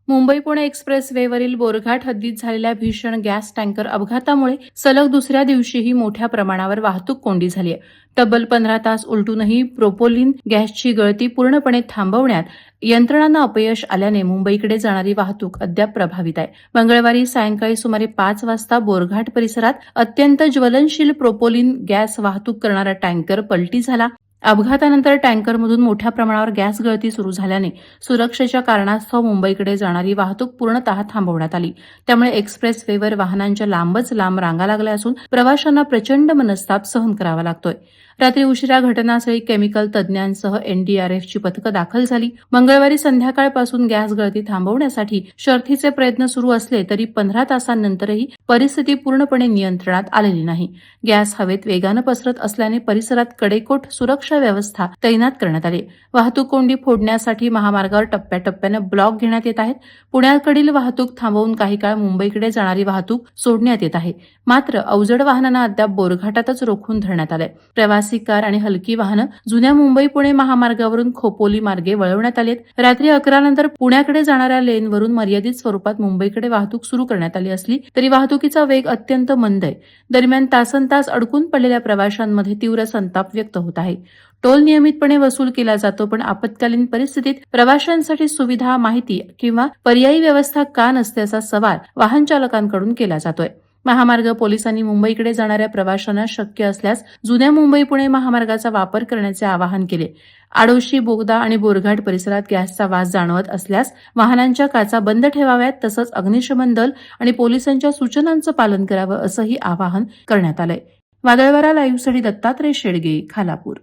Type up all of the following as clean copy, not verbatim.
Mumbai-Pune express वेवरील Borghat हद्दीत झालेल्या भीषण गॅस टँकर अपघातामुळे सलग दुसऱ्या दिवशीही मोठ्या प्रमाणावर वाहतूक कोंडी झाली आहे. तब्बल 15 तास उलटूनही प्रोपोलिन गॅसची गळती पूर्णपणे थांबवण्यात यंत्रणांना अपयश आल्याने मुंबईकडे जाणारी वाहतूक अद्याप प्रभावित आहे. मंगळवारी सायंकाळी सुमारे 5 वाजता बोरघाट परिसरात अत्यंत ज्वलनशील प्रोपोलिन गॅस वाहतूक करणारा टँकर पलटी झाला. अपघातानंतर टँकरमधून मोठ्या प्रमाणावर गॅस गळती सुरू झाल्याने सुरक्षेच्या कारणास्तव मुंबईकडे जाणारी वाहतूक पूर्णतः थांबवण्यात आली. त्यामुळे एक्सप्रेस वेवर वाहनांच्या लांबच लांब रांगा लागल्या असून प्रवाशांना प्रचंड मनस्ताप सहन करावा लागतोय. रात्री उशिरा घटनास्थळी केमिकल तज्ज्ञांसह एनडीआरएफची पथकं दाखल झाली. मंगळवारी संध्याकाळपासून गॅस गळती थांबवण्यासाठी शर्थीचे प्रयत्न सुरू असले तरी 15 तासांनंतरही परिस्थिती पूर्णपणे नियंत्रणात आलेली नाही. गॅस हवेत वेगानं पसरत असल्याने परिसरात कडेकोट सुरक्षा व्यवस्था तैनात करण्यात आली. वाहतूक कोंडी फोडण्यासाठी महामार्गावर टप्प्याटप्प्यानं ब्लॉक घेण्यात येत आहेत. पुण्याकडील वाहतूक थांबवून काही काळ मुंबईकडे जाणारी वाहतूक सोडण्यात येत आहे. मात्र अवजड वाहनांना अद्याप बोरघाटातच रोखून धरण्यात आलंय. प्रवासी कार आणि हलकी वाहनं जुन्या मुंबई-पुणे महामार्गावरून खोपोली मार्गे वळवण्यात आलीत. रात्री 11 नंतर पुण्याकडे जाणाऱ्या लेनवरून मर्यादित स्वरूपात मुंबईकडे वाहतूक सुरू करण्यात आली असली तरी वाहतुकीचा वेग अत्यंत मंद आहे. दरम्यान तासनतास अडकून पडलेल्या प्रवाशांमध्ये तीव्र संताप व्यक्त होत आहे. टोल नियमितपणे वसूल केला जातो, पण आपत्कालीन परिस्थितीत प्रवाशांसाठी सुविधा, माहिती किंवा पर्यायी व्यवस्था का नसते असा सवाल वाहन चालकांकडून केला जातोय. महामार्ग पोलिसांनी मुंबईकडे जाणाऱ्या प्रवाशांना शक्य असल्यास जुन्या मुंबई-पुणे महामार्गाचा वापर करण्याचे आवाहन केले. आडोशी, बोगदा आणि बोरघाट परिसरात गॅसचा वास जाणवत असल्यास वाहनांच्या काचा बंद ठेवाव्यात, तसंच अग्निशमन दल आणि पोलिसांच्या सूचनांचं पालन करावं असंही आवाहन करण्यात आलंय. वादळवारा लाईव्हसाठी दत्तात्रय शेडगे, खालापूर.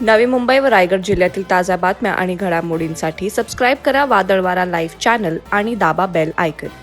नवी मुंबई व रायगड जिल्ह्यातील ताज्या बातम्या आणि घडामोडींसाठी सबस्क्राईब करा वादळवारा लाईव्ह चॅनल आणि दाबा बेल आयकॉन.